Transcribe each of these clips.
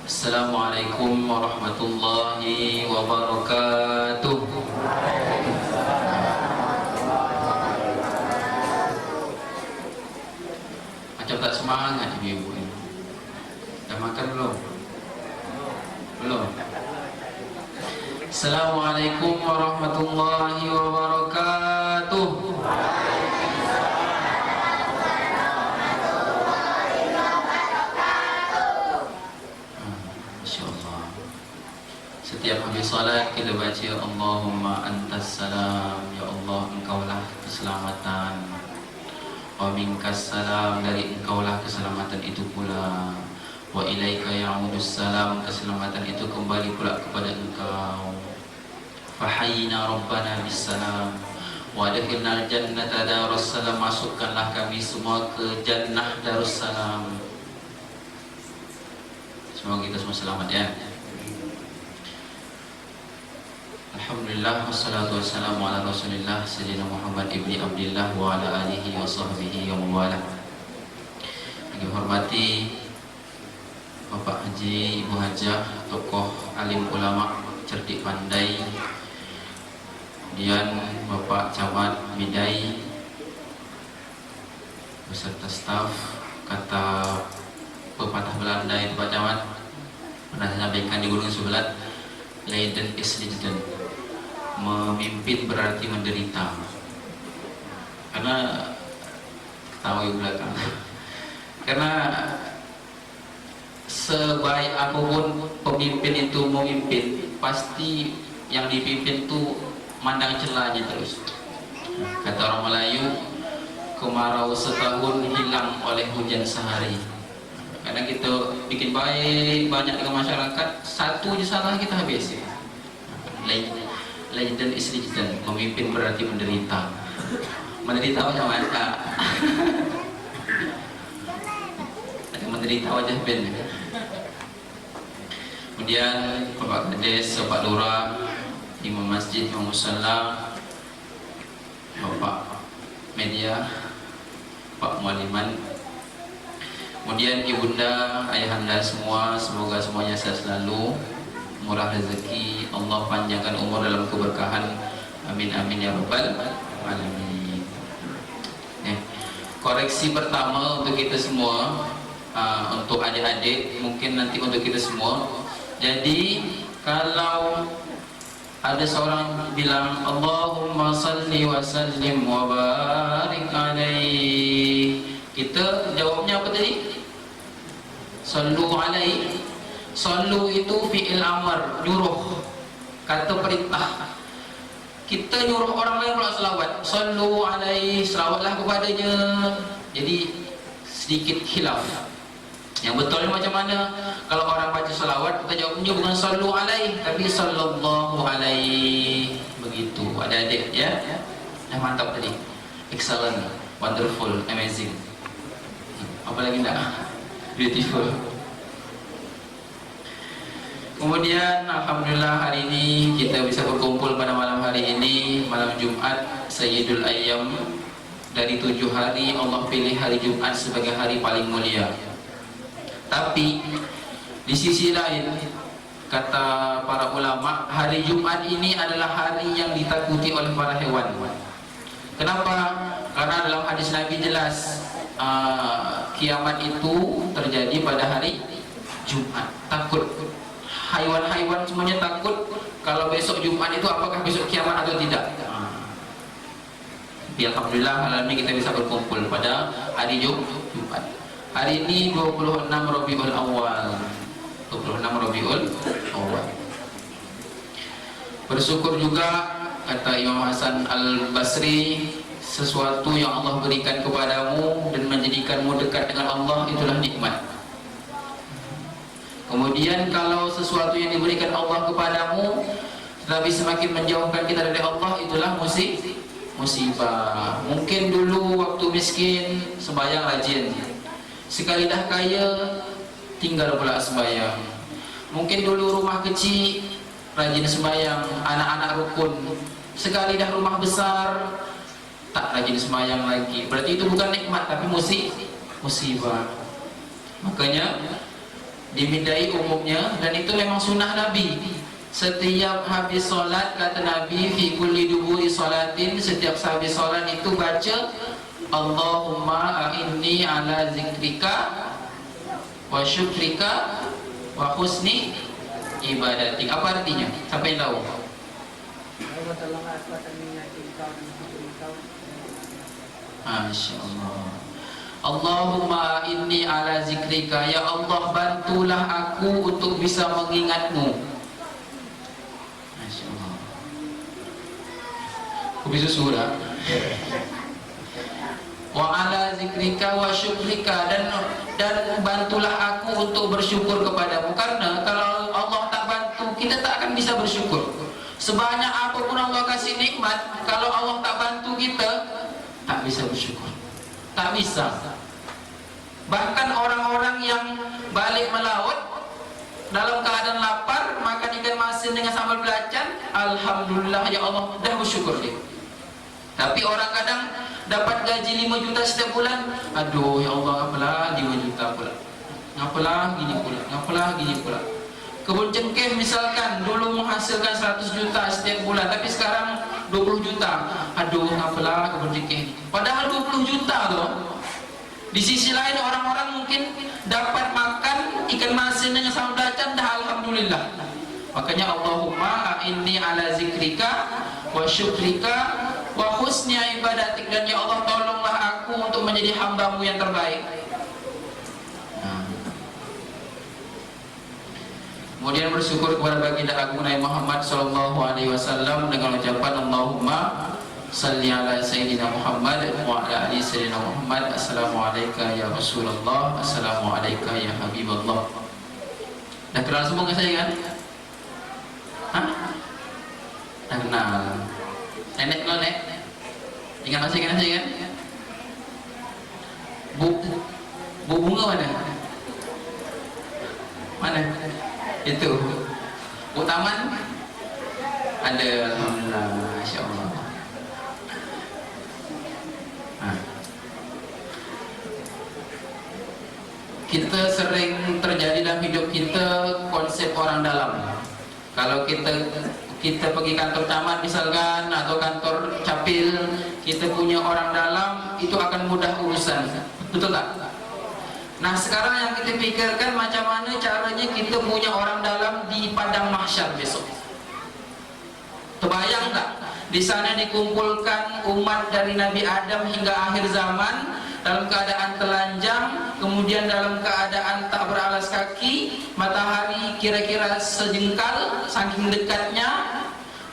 Assalamualaikum warahmatullahi wabarakatuh. Macam tak semangat ibu-ibu ini. Dah makan belum? Belum. Assalamualaikum warahmatullahi wabarakatuh. Setiap habis salat kita baca Allahumma antas salam, ya Allah engkaulah keselamatan, wa minkas salam, dari engkaulah keselamatan itu pula, wa ilaika ya'udus salam, keselamatan itu kembali pula kepada engkau. Fahayyina rabbana bis salam wa adkhilnal jannata darus salam, masukkanlah kami semua ke jannah darus salam. Semoga kita semua selamat ya. Alhamdulillah, wassalatu wassalamu ala rasulillah Sayyidina Muhammad ibni Abdillah wa ala alihi wa sahbihi wa mawalah. Yang dihormati Bapak Haji, Ibu Hajah, tokoh alim ulama cerdik pandai, kemudian Bapak Camat Midai beserta staf. Kata pepatah Belanda itu Pak Camat pernah sampaikan di gunung sebelah, Leiden is Leiden, memimpin berarti menderita. Karena tahu di belakang. Karena sebaik apapun pemimpin itu memimpin, pasti yang dipimpin itu mandang celahnya terus. Kata orang Melayu, kemarau setahun hilang oleh hujan sehari. Kadang kita bikin baik banyak dengan masyarakat, satu je salah kita habis. Leiden is Leiden, memimpin berarti menderita. Menderita macam mana? Ada menderita wajah ben. Kemudian Bapak Kades, Bapak Lurah, Imam Masjid, Imam Musalla, Bapak Media, Pak Mualiman, kemudian ibunda, ayahanda semua, semoga semuanya sehat selalu, murah rezeki, Allah panjangkan umur dalam keberkahan, amin amin ya rabbal alamin. Koreksi pertama untuk kita semua, untuk adik-adik, mungkin nanti untuk kita semua. Jadi kalau ada seorang bilang Allahumma salli wa sallim wa barik alaihi, kita jawabnya apa tadi? Sallu alaihi. Sallu itu fi'il amar, nyuruh, kata perintah. Kita nyuruh orang lain pula selawat. Sallu alaihi, selawatlah kepadanya. Jadi sedikit khilaf. Yang betul macam mana? Kalau orang baca selawat, kita jawabnya bukan sallu alaihi, tapi sallallahu alaihi. Begitu. Adik-adik ya? Dah mantap tadi. Excellent, wonderful, amazing. Apa lagi enggak? Beautiful. Kemudian alhamdulillah hari ini kita bisa berkumpul pada malam hari ini, malam Jumat Sayyidul Ayyam. Dari 7 hari Allah pilih hari Jumat sebagai hari paling mulia. Tapi di sisi lain kata para ulama, hari Jumat ini adalah hari yang ditakuti oleh para hewan. Kenapa? Karena dalam hadis Nabi jelas kiamat itu terjadi pada hari Jumat. Takut. Haiwan-haiwan semuanya takut kalau besok Jumat itu apakah besok kiamat atau tidak. Ya, alhamdulillah malam ini kita bisa berkumpul pada hari Jumat. Hari ini 26 Rabiul Awal. 26 Rabiul Awal. Bersyukur juga kata Imam Hasan Al-Basri, sesuatu yang Allah berikan kepadamu dan menjadikanmu dekat dengan Allah itulah nikmat. Kemudian kalau sesuatu yang diberikan Allah kepadamu tetapi semakin menjauhkan kita dari Allah, itulah musibah. Mungkin dulu waktu miskin sembahyang rajin, sekali dah kaya tinggal pula sembahyang. Mungkin dulu rumah kecil rajin sembahyang, anak-anak rukun, sekali dah rumah besar tak rajin sembahyang lagi. Berarti itu bukan nikmat tapi musibah. Makanya dimidai umumnya, dan itu memang sunnah Nabi. Setiap habis solat, kata Nabi, fi kulli duburi solatin, setiap habis solat itu baca Allahumma a'inni ala zikrika wa syukrika wa husni ibadatik. Apa artinya? Siapa yang tahu? Masya Allah. Allahumma inni ala zikrika, ya Allah bantulah aku untuk bisa mengingatmu. Masya Allah. Aku bisa surah. Wa ala zikrika wa syukrika, dan bantulah aku untuk bersyukur kepadamu. Karena kalau Allah tak bantu, kita tak akan bisa bersyukur. Sebanyak apapun Allah kasih nikmat, kalau Allah tak bantu kita, tak bisa bersyukur. Tak bisa. Bahkan orang-orang yang balik melaut dalam keadaan lapar, makan ikan masin dengan sambal belacan, alhamdulillah ya Allah, dah bersyukur dia. Tapi orang kadang dapat gaji 5 juta setiap bulan, aduh ya Allah, apalah 5 juta pula, apalah gini pula, apalah gini pula. Kebun cengkeh misalkan dulu menghasilkan 100 juta setiap bulan, tapi sekarang 20 juta. Aduh, apalah kebun cengkeh. Padahal 20 juta loh. Di sisi lain orang-orang mungkin dapat makan ikan masin dengan sambal belacan, dah alhamdulillah. Makanya Allahumma a'inni ala zikrika wa syukrika wa husni ibadatik, dan ya Allah tolonglah aku untuk menjadi hambamu yang terbaik. Kemudian bersyukur kepada baginda agung Nabi Muhammad sallallahu alaihi wasallam dengan ucapan Allahumma salli ala sayyidina Muhammad wa ala ali sayyidina Muhammad. Assalamualaikum ya Rasulullah, assalamualaikum ya Habibullah. Dah kenal semua dengan saya kan? Hah? Dah kenal. Nenek kenal nek? Ingat masih kan saya kan? Bu bunga mana? Mana? Itu Bu taman ada, alhamdulillah, masya Allah. Kita sering terjadi dalam hidup kita konsep orang dalam. Kalau kita pergi kantor camat misalkan, atau kantor capil, kita punya orang dalam, itu akan mudah urusan, betul tak? Nah sekarang yang kita pikirkan macam mana caranya kita punya orang dalam di padang mahsyar besok. Terbayang tak? Di sana dikumpulkan umat dari Nabi Adam hingga akhir zaman dalam keadaan telanjang, kemudian dalam keadaan tak beralas kaki, matahari kira-kira sejengkal, saking dekatnya.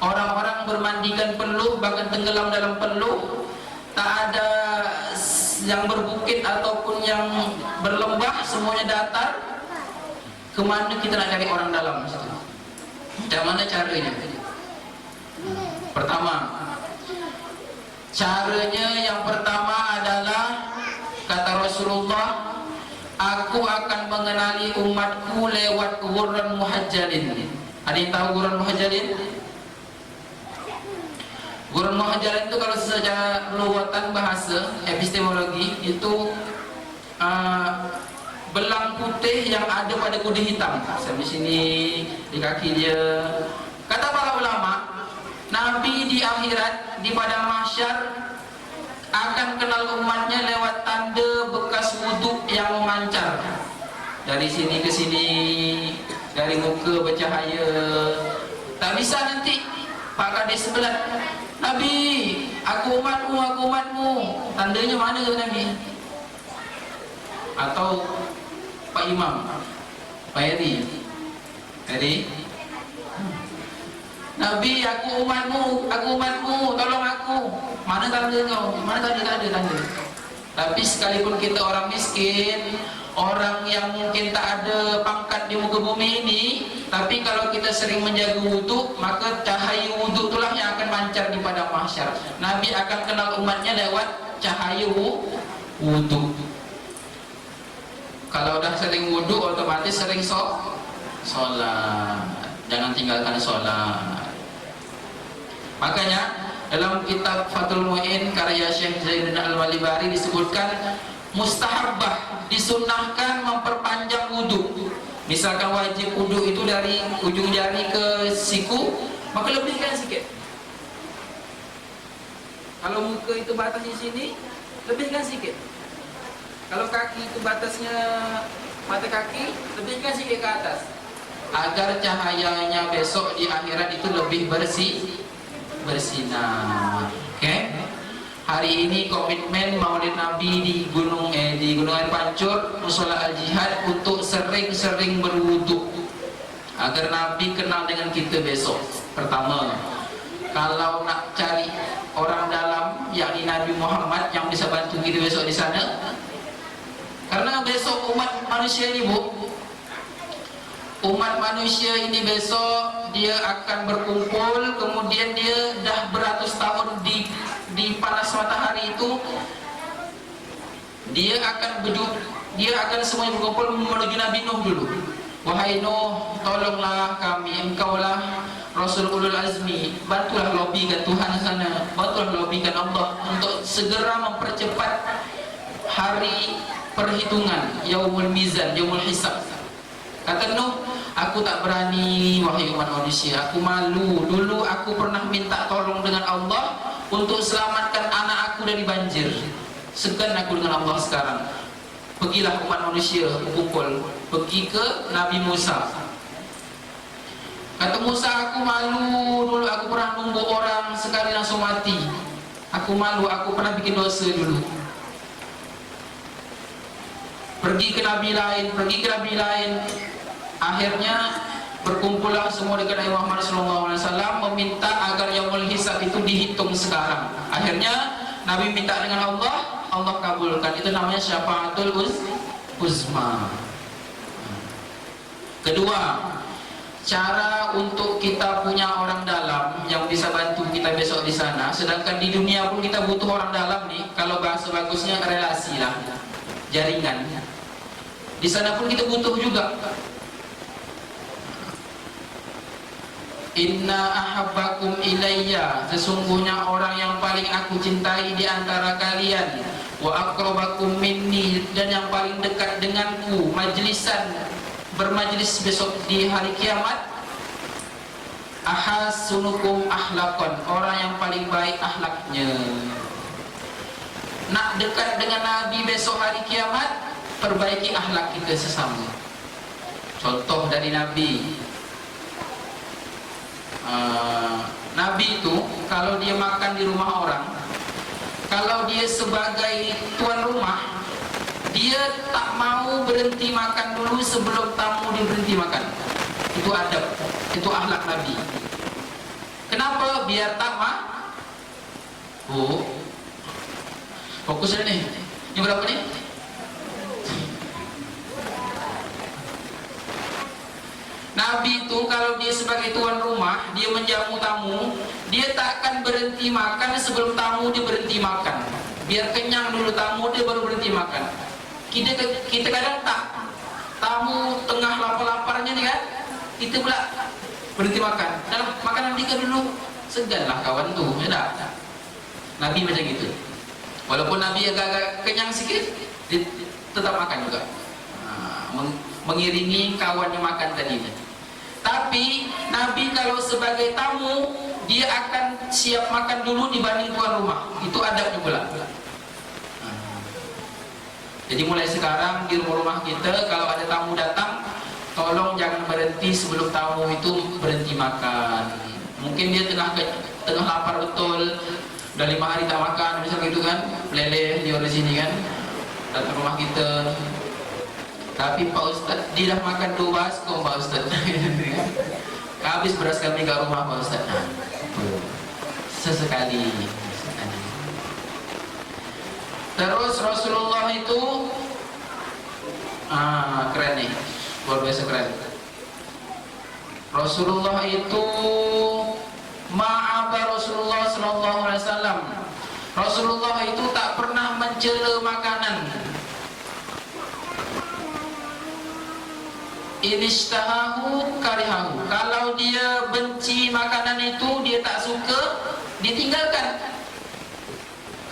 Orang-orang bermandikan peluh, bahkan tenggelam dalam peluh. Tak ada yang berbukit ataupun yang berlembah, semuanya datar. Kemana kita nak cari orang dalam? Macam mana caranya? Pertama, caranya yang pertama adalah kata Rasulullah, aku akan mengenali umatku lewat Ghurran Muhajjalin. Ada yang tahu Ghurran Muhajjalin? Ghurran Muhajjalin itu kalau secara luwatan bahasa epistemologi itu belang putih yang ada pada kuda hitam. Sampai sini di kaki dia. Kata para ulama, Nabi di akhirat di padang mahsyar akan kenal umatnya lewat tanda bekas wudhu yang memancar dari sini ke sini, dari muka bercahaya. Tak bisa nanti Pak Kades sebelah, Nabi, aku umatmu. Tandanya mana tu Nabi? Atau Pak Imam, Pak Heri, Nabi, aku umatmu, tolong aku. Mana tanda kau? Mana tanda? Tak ada tanda. Tapi sekalipun kita orang miskin, orang yang mungkin tak ada pangkat di muka bumi ini, tapi kalau kita sering menjaga wudhu, maka cahaya wudhu itulah yang akan mancar di padang mahsyar. Nabi akan kenal umatnya lewat cahaya wudhu. Kalau dah sering wudhu, otomatis sering solat. Jangan tinggalkan solat. Makanya dalam kitab Fathul Mu'in karya Syekh Zainuddin Al-Malibari disebutkan mustahabbah, disunnahkan memperpanjang wudhu. Misalkan wajib wudhu itu dari ujung jari ke siku, maka lebihkan sikit. Kalau muka itu batas di sini, lebihkan sikit. Kalau kaki itu batasnya mata kaki, lebihkan sikit ke atas, agar cahayanya besok di akhirat itu lebih bersinar. Oke? Hari ini komitmen Maulid Nabi di Gunung Air Pancur, Mushola Al-Jihad, untuk sering-sering berwudu agar Nabi kenal dengan kita besok. Pertama, kalau nak cari orang dalam, yakni Nabi Muhammad yang bisa bantu kita besok di sana. Karena besok umat manusia ini, umat manusia ini besok dia akan berkumpul, kemudian dia dah beratus tahun di panas matahari itu, dia akan semuanya berkumpul menuju Nabi Nuh dulu. Wahai Nuh, tolonglah kami, engkaulah Rasul Ulul Azmi, bantulah lobikan Tuhan sana, bantulah lobikan Allah untuk segera mempercepat hari perhitungan, yaumul mizan, yaumul hisab. Kata Nuh, aku tak berani wahai umat manusia, aku malu. Dulu aku pernah minta tolong dengan Allah untuk selamatkan anak aku dari banjir. Segan aku dengan Allah sekarang. Pergilah umat manusia kumpul, pergi ke Nabi Musa. Kata Musa, aku malu. Dulu aku pernah nunggu orang sekali langsung mati. Aku malu, aku pernah bikin dosa dulu. Pergi ke Nabi lain. Akhirnya berkumpullah semua dekat Nabi Muhammad SAW, meminta agar yaumul hisab itu dihitung sekarang. Akhirnya Nabi minta dengan Allah, Allah kabulkan. Itu namanya syafaatul uzma. Kedua, cara untuk kita punya orang dalam yang bisa bantu kita besok di sana. Sedangkan di dunia pun kita butuh orang dalam nih. Kalau bahasa bagusnya relasi lah, jaringan. Di sana pun kita butuh juga. Inna ahabbakum ilayya, sesungguhnya orang yang paling aku cintai di antara kalian, wa aqrabakum minni, dan yang paling dekat denganku majlisan, bermajlis besok di hari kiamat, ahasunukum akhlaqan, orang yang paling baik akhlaknya. Nak dekat dengan Nabi besok hari kiamat, perbaiki akhlak kita sesama. Contoh dari Nabi, Nabi itu kalau dia makan di rumah orang, kalau dia sebagai tuan rumah, dia tak mau berhenti makan dulu sebelum tamu dia berhenti makan. Itu adab, itu akhlak Nabi. Kenapa? Biar tak fokus nih. Ini berapa nih? Nabi itu kalau dia sebagai tuan rumah, dia menjamu tamu, dia tak akan berhenti makan sebelum tamu dia berhenti makan. Biar kenyang dulu tamu, dia baru berhenti makan. Kita kadang tak, tamu tengah lapar-laparnya nih kan, kita pula berhenti makan. Dalam makanan dika dulu, seganlah kawan tuh, ya tak? Nabi macam gitu. Walaupun Nabi agak-agak kenyang sedikit, dia tetap makan juga. Mengiringi kawannya makan tadinya. Tapi Nabi kalau sebagai tamu, dia akan siap makan dulu dibanding tuan rumah. Itu adabnya pula. Jadi mulai sekarang di rumah kita, kalau ada tamu datang, tolong jangan berhenti sebelum tamu itu berhenti makan. Mungkin dia tengah lapar betul, udah 5 hari tak makan, misal gitu kan, meleleh dia di sini kan, datang rumah kita. Tapi Pak Ustaz, dia dah makan 2 baskom Pak Ustaz. Habis beras kami ke rumah Pak Ustaz. Sesekali. Terus Rasulullah itu keren nih, luar biasa keren. Rasulullah itu ma'aba Rasulullah SAW. Rasulullah itu tak pernah mencela makanan. Inishtahahu karihahu. Kalau dia benci makanan itu, dia tak suka, dia tinggalkan.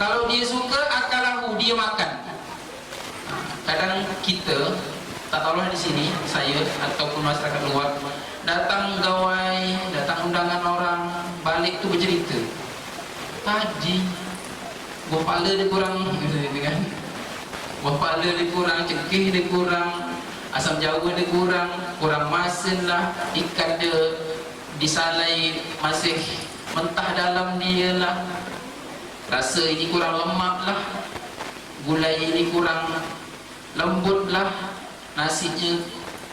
Kalau dia suka, akalahu, dia makan. Kadang kita tak tahulah di sini saya ataupun masyarakat luar datang gawai, datang undangan orang, balik tu bercerita tadi buah pala dia kurang gitu kan, buah pala dia kurang, cekih dia kurang, asam jawa dia kurang masin lah, ikan dia disalai masih mentah dalam dia lah, rasa ini kurang lemak lah, gulai ini kurang lembut lah, nasinya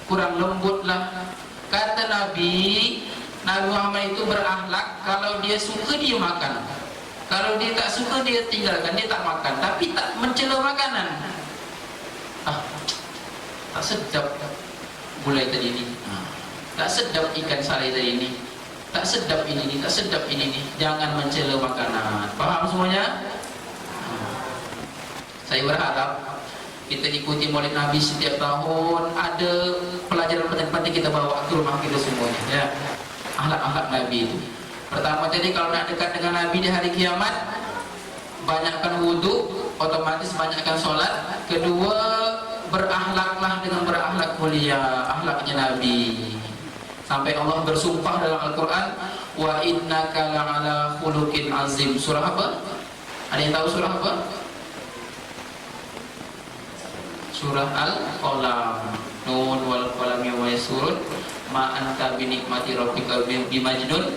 kurang lembut lah. Kata Nabi Muhammad itu berakhlak, kalau dia suka dia makan, kalau dia tak suka dia tinggalkan, dia tak makan, tapi tak mencela makanan. Tak sedap gulai tadi ni, tak sedap ikan salai tadi ni, tak sedap ini ni, tak sedap ini ni. Jangan mencela makanan. Faham semuanya? Saya berharap kita ikuti Maulid Nabi setiap tahun, ada pelajaran penting-penting kita bawa ke rumah kita semuanya, ya. Akhlak-akhlak Nabi itu. Pertama tadi, kalau nak dekat dengan Nabi di hari kiamat, banyakkan wudu, otomatis banyakkan solat. Kedua, berakhlaklah dengan berakhlak mulia, akhlaknya Nabi. Sampai Allah bersumpah dalam Al-Quran, wa innaka la'ala khuluqin azim. Surah apa? Ada yang tahu surah apa? Surah Al-Qalam. Nun wal qalami wa yasurun ma anta bi nikmati rabbika bimajnun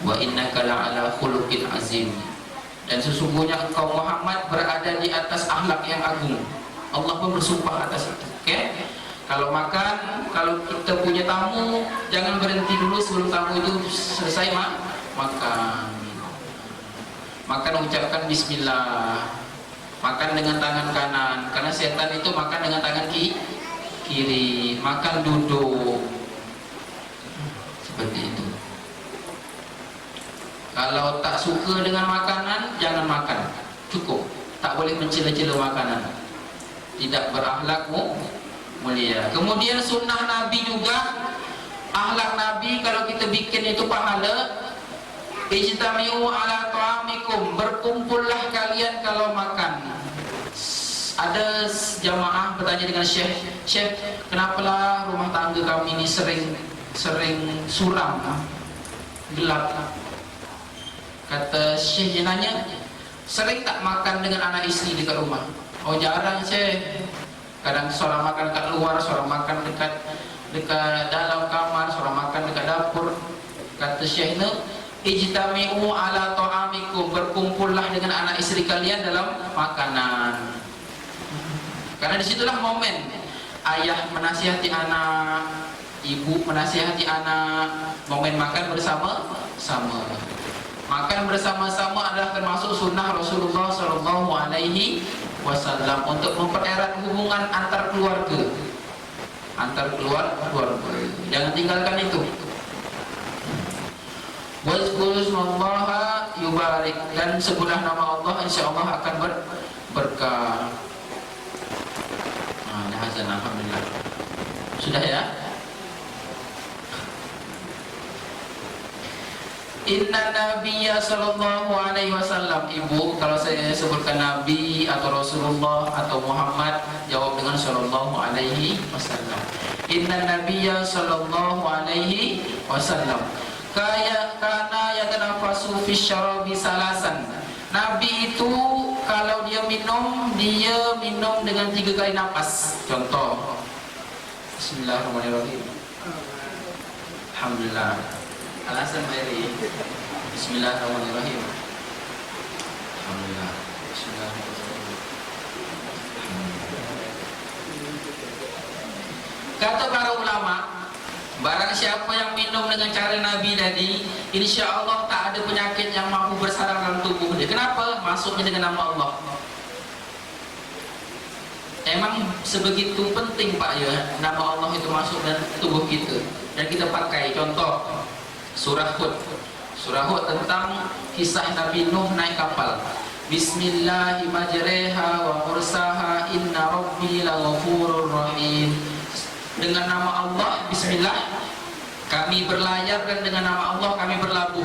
wa innaka la'ala khuluqin azim. Dan sesungguhnya engkau Muhammad berada di atas akhlak yang agung. Allah pun bersumpah atas itu. Okay? Kalau makan, kalau kita punya tamu, jangan berhenti dulu sebelum tamu itu selesai makan. Makan ucapkan bismillah. Makan dengan tangan kanan, karena setan itu makan dengan tangan kiri. Makan duduk seperti itu. Kalau tak suka dengan makanan, jangan makan, cukup. Tak boleh mencela-cela makanan, tidak berakhlak mulia. Kemudian sunnah Nabi juga, akhlak Nabi kalau kita bikin itu pahala. Ijtami'u ala ta'amikum, berkumpullah kalian kalau makan. Ada jamaah bertanya dengan Syekh, kenapalah rumah tangga kami ini sering suram, gelap. Kata Syekh, dia nanya, sering tak makan dengan anak isteri dekat rumah? Oh jarang Syekh, kadang seorang makan dekat luar, seorang makan dekat dalam kamar, seorang makan dekat dapur. Kata Syekh ini, ijtami'u ala ta'amikum, berkumpullah dengan anak isteri kalian dalam makanan. Karena disitulah momen ayah menasihati anak, ibu menasihati anak, momen makan bersama-sama. Makan bersama-sama adalah termasuk sunnah Rasulullah SAW untuk mempererat hubungan antar keluarga. Jangan tinggalkan itu. Wazkurusmallaha yubarik, dan sebutlah nama Allah, insyaallah akan berkah. Alhamdulillah. Sudah ya? Inna Nabiyya sallallahu alaihi wasallam. Ibu, kalau saya sebutkan Nabi atau Rasulullah atau Muhammad, jawab dengan sallallahu alaihi wasallam. Inna Nabiyya sallallahu alaihi wasallam kana yatanafasu fi syarabi salasan. Nabi itu kalau dia minum dengan 3 kali nafas. Contoh, Bismillahirrahmanirrahim. Alhamdulillah. Alasan Mary. Bismillahirrahmanirrahim. Alhamdulillah. Bismillahirrahmanirrahim. Kata para ulama, barang siapa yang minum dengan cara Nabi tadi, insya Allah tak ada penyakit yang mampu bersarang dalam tubuh dia. Kenapa? Masuknya dengan nama Allah. Emang sebegitu penting Pak ya, nama Allah itu masuk dalam tubuh kita dan kita pakai. Contoh Surah Hud tentang kisah Nabi Nuh naik kapal. Bismillahirrahmanirrahim wa mursaha inna rabbi laghafurur rahim. Dengan nama Allah, bismillah, kami berlayar, dan dengan nama Allah kami berlabuh.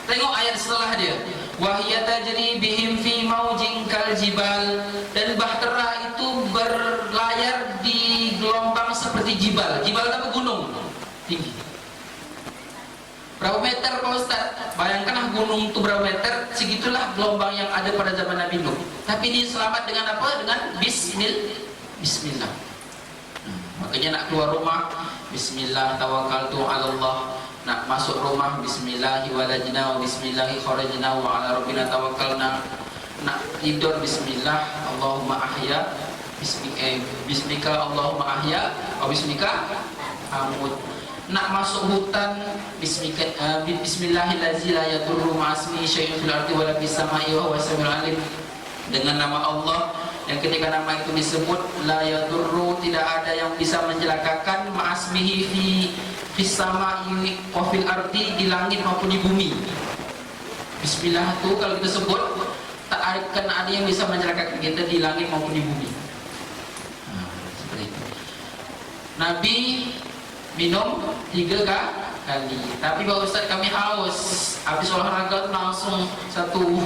Tengok ayat setelah dia, wahya tajri bihim fi maujin kal jibal, dan bahtera itu berlayar di gelombang jibal. Jibal apa? Gunung tinggi. Berapa meter Pak Ustaz? Bayangkanlah gunung itu berapa meter, segitulah gelombang yang ada pada zaman Nabi Nuh. Tapi dia selamat dengan apa? Dengan bismillah. Makanya nak keluar rumah, bismillah tawakkaltu 'ala Allah. Nak masuk rumah, bismillahi walajna wa bismillahi kharajna wa 'ala rabbina tawakkalna. Nak tidur, bismillah Allahumma ahya bismika Allahumma ahya wa bismika amut. Nak masuk hutan, bismillahirrahmanirrahim, la yadurru ma'asmi syai'un fil ardi wala fis sama'i wa huwas samiul alim. Dengan nama Allah yang ketika nama itu disebut, la yadurru, tidak ada yang bisa mencelakakan, ma'asmihi fis sama'i wa fil ardi, di langit maupun di bumi. Bismillah itu kalau kita sebut, tak akan ada yang bisa mencelakakan kita di langit maupun di bumi. Seperti itu. Nabi minum 3 kali. Tapi Pak Ustaz, kami haus, habis olahraga langsung satu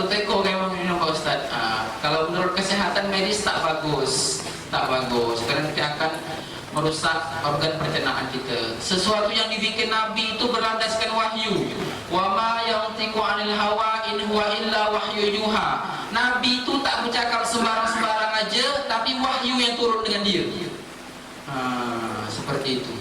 teko kayak minum Pak Ustaz. Kalau menurut kesehatan medis tak bagus, karena kita akan merusak organ pencernaan kita. Sesuatu yang dibikin Nabi itu berlandaskan wahyu. Wa ma yantiqu 'anil hawa in huwa illa wahyu yuha. Nabi itu tak bercakap sembarang-sembarang aja, tapi wahyu yang turun dengan dia. Seperti itu.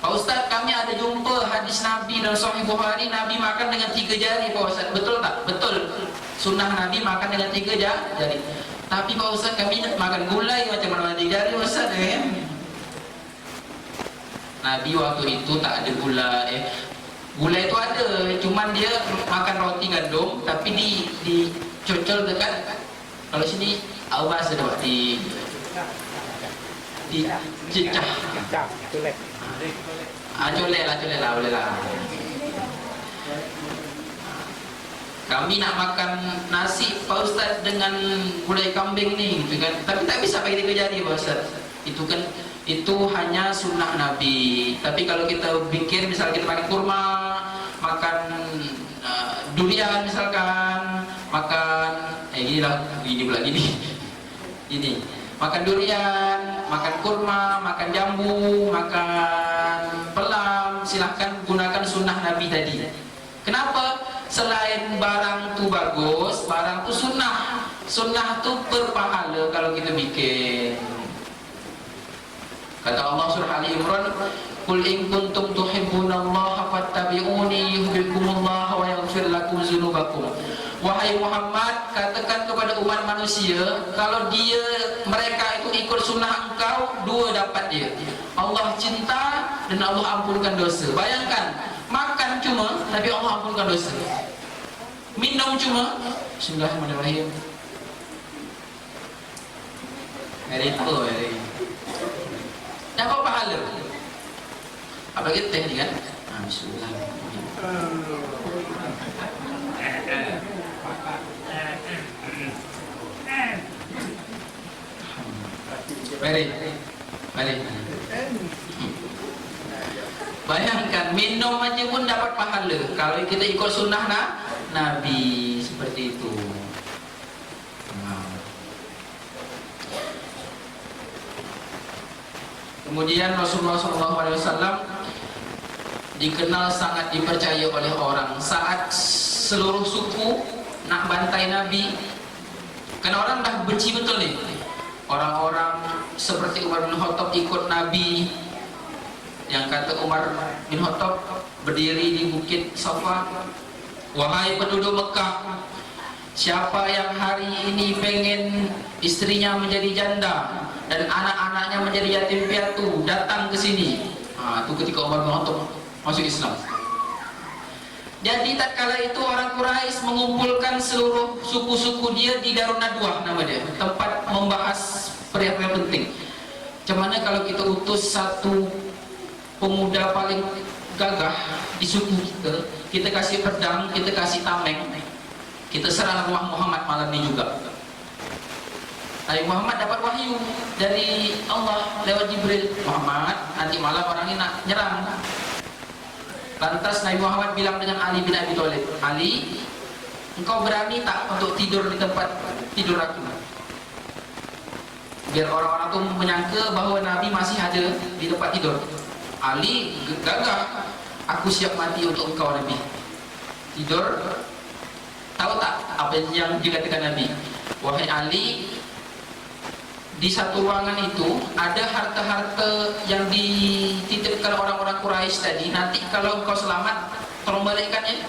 Pak Ustaz, kami ada jumpa hadis Nabi dalam Sahih Bukhari, Nabi makan dengan 3 jari Pak Ustaz. Betul tak? Betul. Sunnah Nabi makan dengan 3 jari. Tapi Pak Ustaz, kami makan gulai macam mana 3 jari Pak Ustaz? Nabi waktu itu tak ada gulai. Gulai itu ada, cuman dia makan roti gandum, tapi dicocol dekat. Kalau sini awas ada di cecah. Colek lah, boleh lah. Kami nak makan nasi Pak Ustaz dengan gulai kambing ni, gitu kan. Tapi tak bisa pakai 3 jari Pak Ustaz. Itu hanya sunnah Nabi. Tapi kalau kita bikin, misal kita makan kurma, makan durian misalkan, makan gini. Makan durian, makan kurma, makan jambu, makan pelam, silahkan gunakan sunnah Nabi tadi. Kenapa? Selain barang tu bagus, barang tu sunnah. Sunnah tu berpahala kalau kita bikin. Kata Allah surah Ali Imran, "Qul in kuntum tuhibbunallaha fattabi'uni yuhibbukumullah wa yaghfir lakum dzunubakum." Wahai Muhammad, katakan kepada umat manusia, kalau mereka itu ikut sunnah engkau, 2 dapat dia. Allah cinta dan Allah ampunkan dosa. Bayangkan, makan cuma, tapi Allah ampunkan dosa. Minum cuma, bismillahirrahmanirrahim. Hari itu, dapat pahala. Apalagi teh ni kan? Bismillahirrahmanirrahim. Mari. Bayangkan, minum aja pun dapat pahala kalau kita ikut sunnah Nabi, seperti itu. Kemudian Rasulullah SAW dikenal sangat dipercaya oleh orang. Saat seluruh suku nak bantai Nabi, karena orang dah benci betul nih. Orang-orang seperti Umar bin Khattab ikut Nabi, yang kata Umar bin Khattab berdiri di bukit Safa, "Wahai penduduk Mekah, siapa yang hari ini pengen istrinya menjadi janda dan anak-anaknya menjadi yatim piatu, datang ke sini." Itu ketika Umar bin Khattab masuk Islam. Jadi tatkala itu orang Quraisy mengumpulkan seluruh suku-suku dia di Darun Nadwah, nama dia, tempat membahas perihal penting. Macam mana kalau kita utus satu pemuda paling gagah di suku kita kasih pedang, kita kasih tameng, kita serang rumah Muhammad malam ini juga. Nabi Muhammad dapat wahyu dari Allah lewat Jibril, "Muhammad, nanti malam orang ini nak nyerang." Lantas Nabi Muhammad bilang dengan Ali bin Abi Thalib, "Ali, engkau berani tak untuk tidur di tempat tidur aku?" biar orang-orang tuh menyangka bahwa Nabi masih ada di tempat tidur. Ali gagah, aku siap mati untuk engkau Nabi. Tidur. Tahu tak apa yang dikatakan Nabi? Wahai Ali, di satu ruangan itu ada harta-harta yang dititipkan orang-orang Quraisy tadi. Nanti kalau engkau selamat, tolong balikkannya.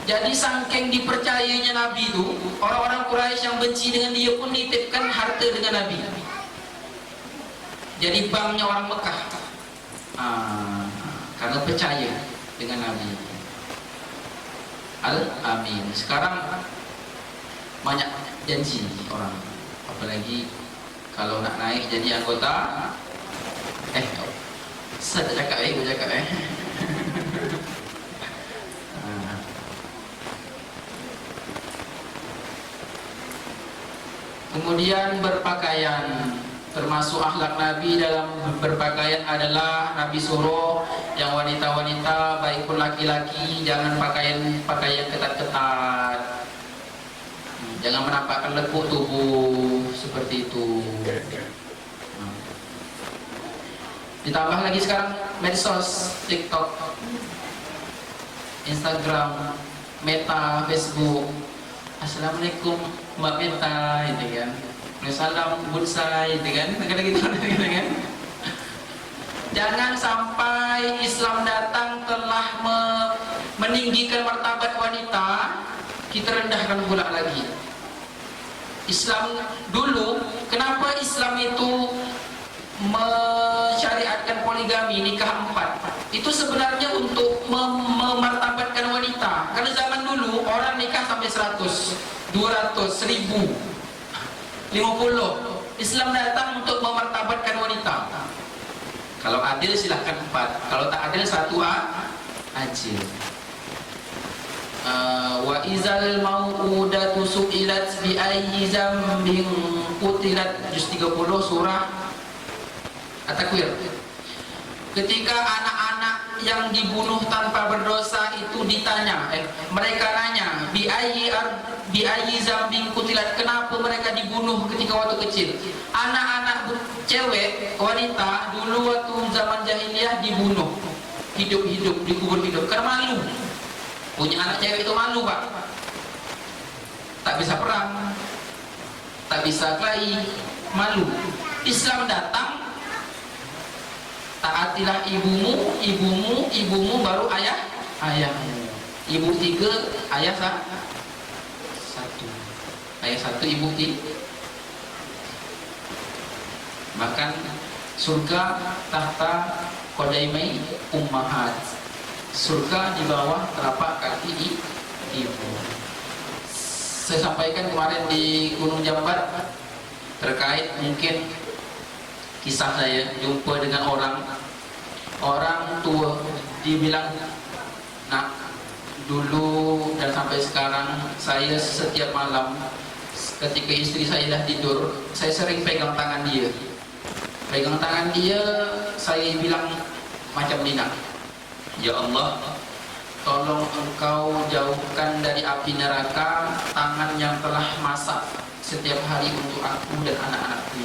Jadi saking dipercayainya Nabi itu, orang-orang Quraisy yang benci dengan dia pun nitipkan harta dengan Nabi. Jadi banknya orang Mekah, karena percaya dengan Nabi. Al-Amin. Sekarang banyak janji orang, apalagi kalau nak naik jadi anggota. Saya tak cakap gue cakap Kemudian berpakaian, termasuk akhlak Nabi dalam berpakaian adalah Nabi suruh yang wanita-wanita baik pun laki-laki jangan pakaian ketat-ketat, jangan menampakkan lekuk tubuh seperti itu. Ditambah lagi sekarang medsos, TikTok, Instagram, Meta, Facebook. Assalamualaikum Mbak Meta, gitu kan. Salam Bunsai, gitu kan. Gitu kan. Jangan sampai Islam datang telah meninggikan martabat wanita, kita rendahkan pula lagi. Islam dulu, kenapa Islam itu mensyariatkan poligami, nikah 4? Itu sebenarnya untuk memartabatkan wanita. Karena zaman dulu orang nikah sampai 100, 200, 1000, 50. Islam datang untuk memartabatkan wanita. Kalau adil silahkan 4, kalau tak adil 1 aja. Wa izal mau'udatu su'ilat bi ayyi zambin qutilat, juz 30 surah At-Takwir. Ketika anak-anak yang dibunuh tanpa berdosa itu ditanya, mereka nanya, bi ayyi zambin qutilat, kenapa mereka dibunuh ketika waktu kecil? Anak-anak cewek, wanita dulu waktu zaman jahiliyah dibunuh hidup-hidup, dikubur hidup karena malu. Punya anak cewek itu malu, Pak. Tak bisa perang, tak bisa kelahi, malu. Islam datang, taatilah ibumu, ibumu, ibumu, baru ayahmu. Ibu 3, ayah 1. Ayah 1, ibu 3. Bahkan surga tahta qadaimai ummahat, surga di bawah telapak kaki ibu. Saya sampaikan kemarin di Gunung Jambat terkait mungkin kisah saya jumpa dengan orang tua, dia bilang, nak, dulu dan sampai sekarang saya setiap malam ketika istri saya dah tidur, saya sering pegang tangan dia. Pegang tangan dia, saya bilang macam ni, nak, ya Allah, tolong engkau jauhkan dari api neraka tangan yang telah masak setiap hari untuk aku dan anak-anakku.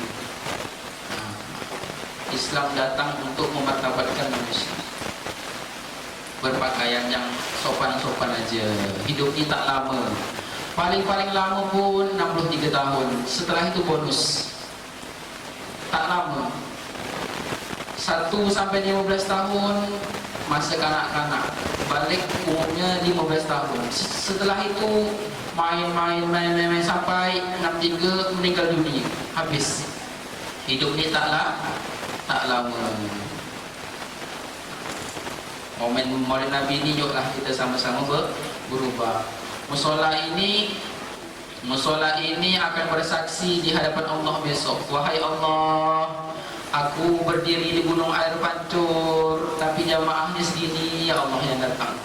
Islam datang untuk memartabatkan manusia. Berpakaian yang sopan-sopan aja. Hidup ini tak lama. Paling-paling lama pun 63 tahun. Setelah itu bonus. Tak lama. 1 sampai 15 tahun masa kanak-kanak. Balik umurnya 15 tahun. Setelah itu main sampai 63 meninggal dunia. Habis. Hidup ini tak lama. Momen Maulid Nabi ini yuklah kita sama-sama berubah. Musola ini akan bersaksi di hadapan Allah besok. Wahai Allah, aku berdiri di gunung air pancur, tapi jamaahnya segini, ya Allah yang datang.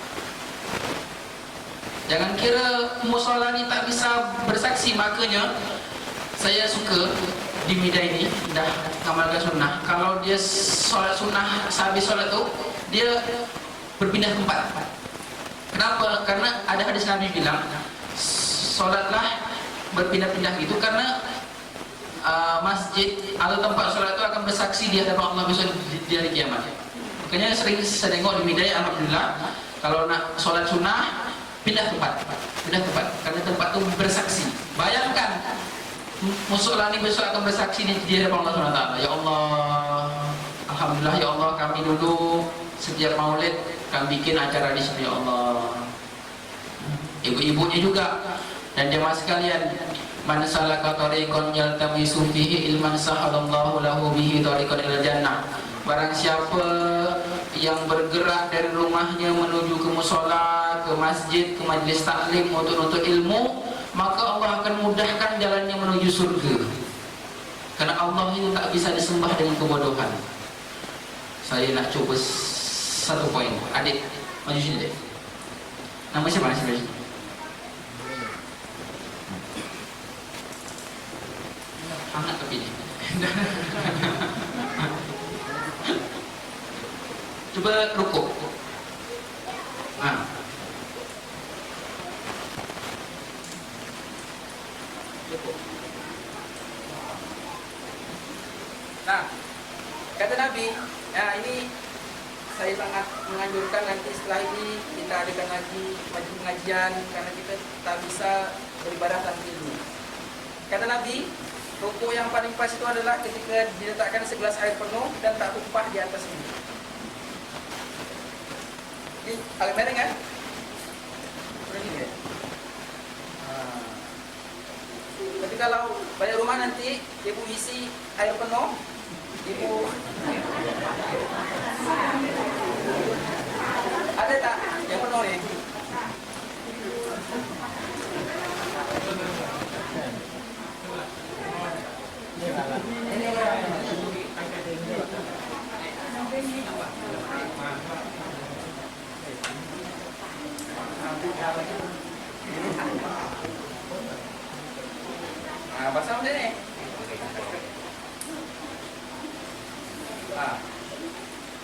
Jangan kira musola ini tak bisa bersaksi. Makanya saya suka di Mida ini dah ngamalkan sunnah. Kalau dia solat sunnah, sehabis solat tu dia berpindah tempat. Kenapa? Karena ada hadis Nabi bilang, solatlah berpindah-pindah gitu, karena masjid atau tempat sholat itu akan bersaksi di hadapan Allah besok di hari kiamat. Makanya sering saya tengok di media, alhamdulillah, kalau nak sholat sunnah pindah tempat, karena tempat itu bersaksi. Bayangkan musola ini besok akan bersaksi di hadapan Allah SWT. Ya Allah, alhamdulillah ya Allah, kami dulu setiap maulid kami bikin acara di sini ya Allah. Ibu-ibunya juga dan jemaah sekalian, man salaka tariqan yaltamisu fihi ilman sahalallahu lahu bihi tariqan ilal jannah. Barang siapa yang bergerak dari rumahnya menuju ke mushola, ke masjid, ke majlis taklim untuk nuntut ilmu, maka Allah akan mudahkan jalannya menuju surga. Karena Allah itu tak bisa disembah dengan kebodohan. Saya nak coba satu poin. Adik, maju sini deh. Nama siapa? Sini. Hangat tapi ini. Coba rukuk. Nah, kata Nabi, ya ini saya sangat menganjurkan nanti setelah ini kita adakan lagi pengajian karena kita tak bisa beribadah tanpa ilmu. Kata Nabi, rukuk yang paling pas itu adalah ketika diletakkan segelas air penuh dan tak tumpah di atas ini. Ini agak mereng kan? Ini ya. Tapi kalau banyak rumah nanti ibu isi air penuh, ibu ada tak yang penuh nih? Nah, basah udah nih.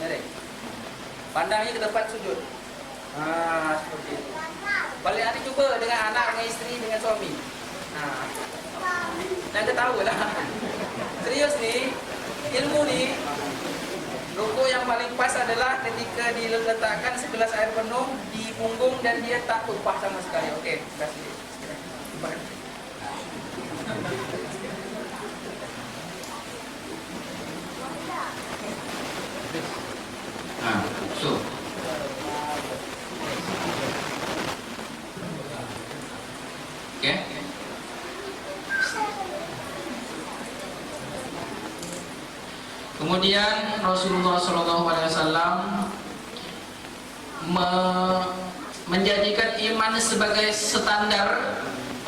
Jadi, pandangnya ke depan sujud. Seperti itu. Balik nanti coba dengan anak, dengan istri, dengan suami. Dan ketahui lah. Serius nih, ilmu nih. Rukuk yang paling pas adalah ketika diletakkan segelas air penuh di punggung dan dia tak tumpah sama sekali. Oke, kasih. So. Okay. Kemudian Rasulullah SAW menjadikan iman sebagai standar.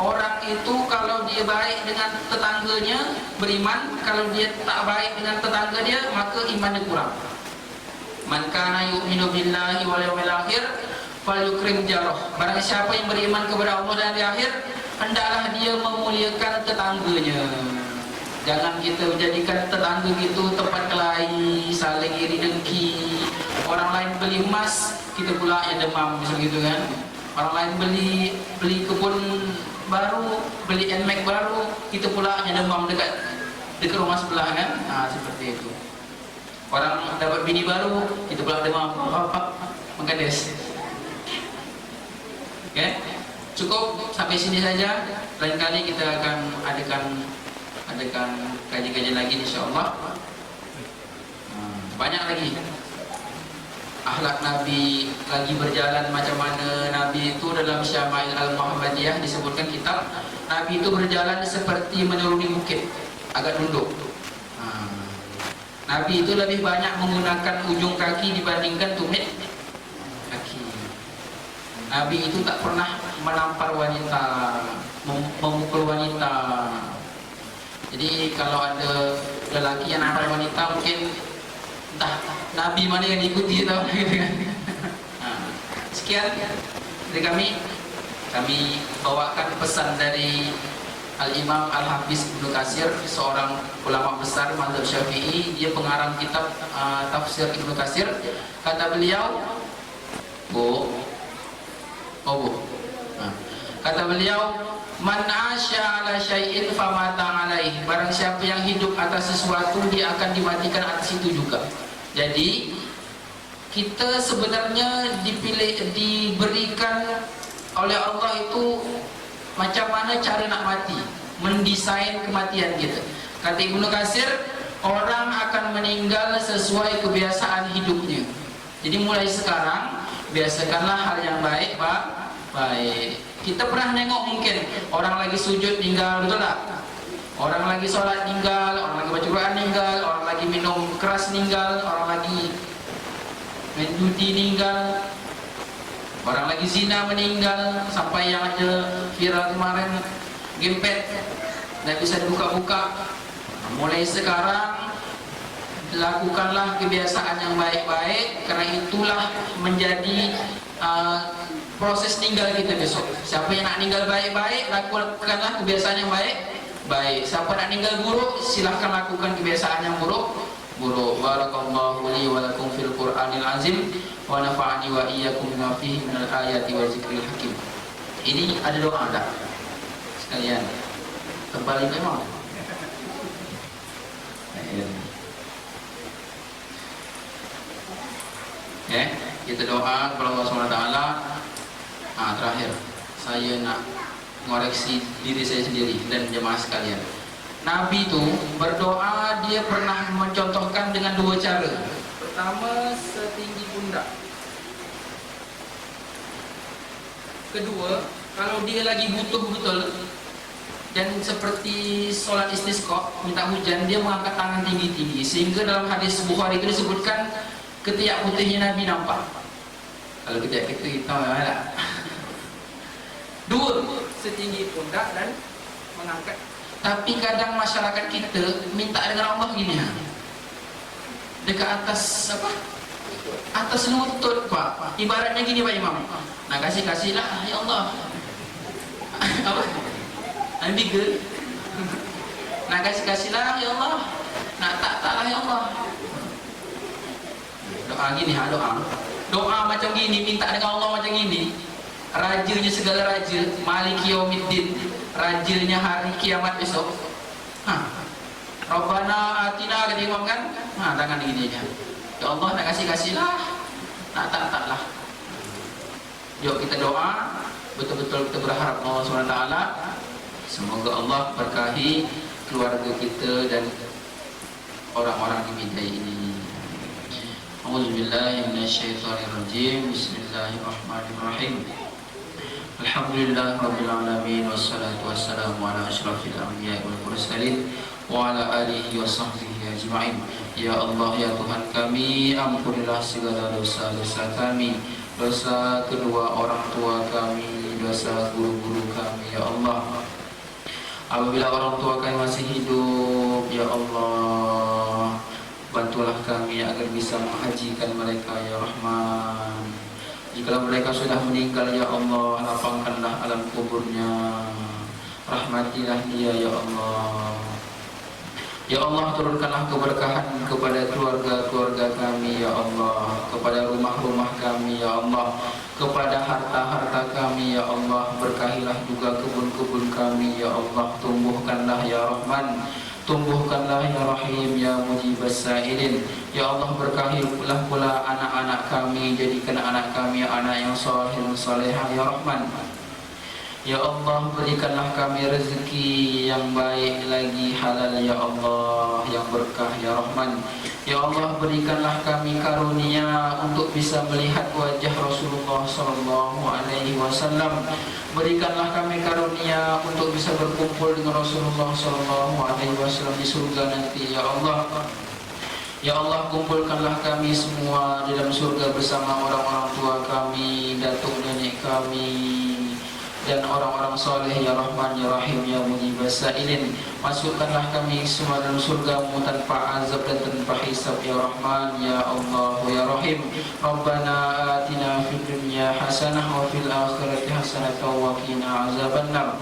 Orang itu kalau dia baik dengan tetangganya beriman, kalau dia tak baik dengan tetangga dia maka imannya kurang. Man kana yu'minu billahi wal yawmil akhir falyukrim jarah. Barang siapa yang beriman kepada Allah dan hari akhir, hendaklah dia memuliakan tetangganya. Jangan kita jadikan tetangga gitu tempat kelahi, saling iri dengki. Orang lain beli emas, kita pula yang demam, misal gitu kan. Orang lain beli kebun baru, beli NMAX baru, kita pula yang demam dekat rumah sebelah kan. Seperti itu. Orang dapat bini baru, kita pula demam, mengkades. Oke, cukup sampai sini saja. Lain kali kita akan adakan kajian-kajian lagi insyaallah. Banyak lagi akhlak Nabi, lagi berjalan macam mana Nabi itu dalam Syama'il Al-Muhammadiyah disebutkan kitab. Nabi itu berjalan seperti menuruni bukit, agak nunduk. Nabi itu lebih banyak menggunakan ujung kaki dibandingkan tumit kaki. Nabi itu tak pernah menampar wanita, memukul wanita. Jadi kalau ada lelaki yang nampar wanita, mungkin entah Nabi mana yang diikuti atau gitu kan. Sekian dari kami bawakan pesan dari Al-Imam Al-Hafiz Ibnu Katsir, seorang ulama besar mazhab Syafi'i. Dia pengarang kitab tafsir Ibnu Katsir. Kata beliau, kata beliau, Man asya ala syai'in famata alaih. Barang siapa yang hidup atas sesuatu, dia akan dimatikan atas itu juga. Jadi kita sebenarnya diberikan oleh Allah itu macam mana cara nak mati, mendesain kematian kita. Kata Ibnu Katsir, orang akan meninggal sesuai kebiasaan hidupnya. Jadi mulai sekarang biasakanlah hal yang baik, baik. Kita pernah nengok mungkin orang lagi sujud tinggal, betul tak? Orang lagi sholat ninggal, orang lagi baca Quran ninggal, orang lagi minum keras ninggal, orang lagi main judi ninggal, orang lagi zina meninggal, sampai yang aja viral kemarin gempet, tidak bisa dibuka-buka. Mulai sekarang lakukanlah kebiasaan yang baik-baik, karena itulah menjadi proses tinggal kita besok. Siapa yang nak meninggal baik-baik, lakukanlah kebiasaan yang baik. Siapa nak meninggal buruk, silahkan lakukan kebiasaan yang buruk. Barakallahu li wa lakum fil Qur'anil azim wa nafa'ani wa iyyakum bima fihi minal ayati wa zikril hakim. Ini ada doa tak? Sekalian. Kembali memang. Kita doa kepada Allah SWT. Terakhir, saya nak mengoreksi diri saya sendiri dan jemaah sekalian. Nabi itu berdoa, dia pernah mencontohkan dengan dua cara. Pertama, setinggi pundak. Kedua, kalau dia lagi butuh betul dan seperti solat istisqa, minta hujan, dia mengangkat tangan tinggi-tinggi. Sehingga dalam hadis Bukhari itu disebutkan ketiak putihnya Nabi nampak. Kalau ketiak itu hitam lah. Dua, setinggi pundak dan mengangkat. Tapi kadang masyarakat kita minta dengan Allah gini, dekat atas apa? Atas lutut, Pak. Ibaratnya gini, Pak Imam. Nah, kasih-kasihlah ya Allah. Apa? Nabi ke? Nah, kasih-kasihlah ya Allah. Nah, taklah ya Allah. Doa gini, doa macam gini, minta dengan Allah macam gini. Rajanya segala raja, Maliki Yaumiddin, rajanya hari kiamat besok. Rabbana atina, kata Imam kan? Tangan gini aja. Ya Allah, nak kasih-kasihlah. Nak tak-taklah. Yuk kita doa, betul-betul kita berharap Allah SWT. Semoga Allah berkahi keluarga kita dan orang-orang di bidai ini. A'udzubillahi minasyaitonirrajim. Bismillahirrahmanirrahim. Alhamdulillah Rabbil Alamin. Wassalatu wassalamu ala ashrafil anbiya wal mursalin wa ala alihi wa sahbihi ajma'in. Ya Allah, ya Tuhan kami, ampunilah segala dosa-dosa kami, dosa kedua orang tua kami, dosa guru-guru kami, ya Allah. Apabila orang tua kami masih hidup, ya Allah, bantulah kami agar bisa menghajikan mereka, ya Rahman. Jika mereka sudah meninggal, ya Allah, lapangkanlah alam kuburnya, rahmatilah dia, ya Allah. Ya Allah, turunkanlah keberkahan kepada keluarga-keluarga kami, ya Allah, kepada rumah-rumah kami, ya Allah, kepada harta-harta kami, ya Allah. Berkahilah juga kebun-kebun kami, ya Allah. Tumbuhkanlah, ya Rahman, tumbuhkanlah, ya Rahim, ya Mujibas Sa'ilin. Ya Allah, berkahilah pula anak-anak kami, jadikan anak kami anak yang saleh dan salehah, ya Rahman. Ya Allah, berikanlah kami rezeki yang baik lagi, halal, ya Allah, yang berkah, ya Rahman. Ya Allah, berikanlah kami karunia untuk bisa melihat wajah Rasulullah SAW. Berikanlah kami karunia untuk bisa berkumpul dengan Rasulullah SAW di surga nanti, ya Allah. Ya Allah, kumpulkanlah kami semua di dalam surga bersama orang-orang tua kami, datuk nenek kami, dan orang-orang soleh, ya Rahman, ya Rahim, ya Mujibas Sa'ilin. Masukkanlah kami semua dalam surga-Mu tanpa azab dan tanpa hisab, ya Rahman, ya Allah, ya Rahim. Rabbana atina fid dunya hasanah wa fil akhirati hasanah wa qina azabannar.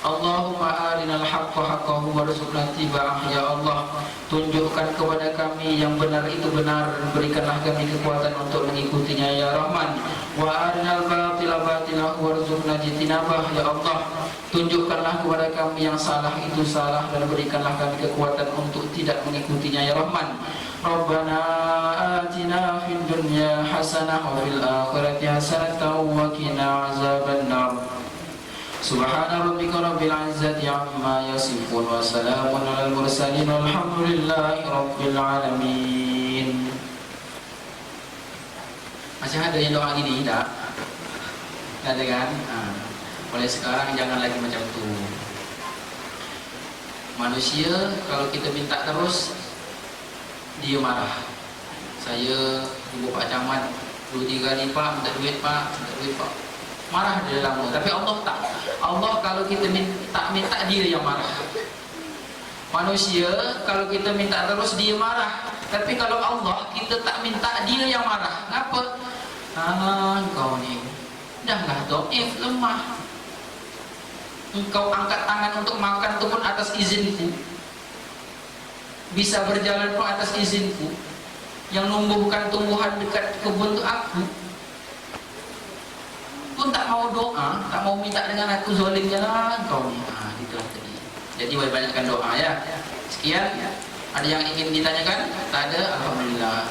Allahumma arinal haqqa haqqahu warzuqna ittiba'ah. Ya Allah, tunjukkan kepada kami yang benar itu benar, berikanlah kami kekuatan untuk mengikutinya ya Rahman. Wa arinal batila batilahu warzuqna ijtinabah. Ya Allah, tunjukkanlah kepada kami yang salah itu salah dan berikanlah kami kekuatan untuk tidak mengikutinya ya Rahman. Rabbana atina fid dunya hasanah wa fil akhirati hasanah wa qina azabannar. Subhana rabbika rabbil izzati amma yasifun wa salamun alal mursalin walhamdulillahi rabbil alamin. Masih ada yang doa gini tak? Ada kan? Mulai sekarang jangan lagi macam tu. Manusia kalau kita minta terus, dia marah. Saya ibu Pak Camat 2-3 kali, Pak minta duit Pak, minta duit Pak, marah dia lama. Tapi Allah tak. Allah kalau kita minta dia yang marah. Manusia kalau kita minta terus dia marah. Tapi kalau Allah kita tak minta dia yang marah. Kenapa? Engkau ni janganlah dhaif, lemah. Engkau angkat tangan untuk makan itu pun atas izinku, bisa berjalan pun atas izinku, yang numbuhkan tumbuhan dekat kebun itu aku pun tak mau doa, tak mau minta dengan aku, zalim jangan kau ni. Itulah tadi. Jadi banyakkan doa ya. Sekian. Ada yang ingin ditanyakan? Tak ada. Alhamdulillah.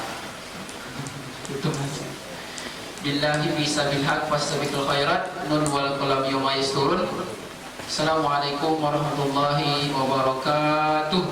Tutup aja. Billahi bisabil haq wastabiqul khairat nun wal qalam yawma yasturun. Assalamualaikum warahmatullahi wabarakatuh.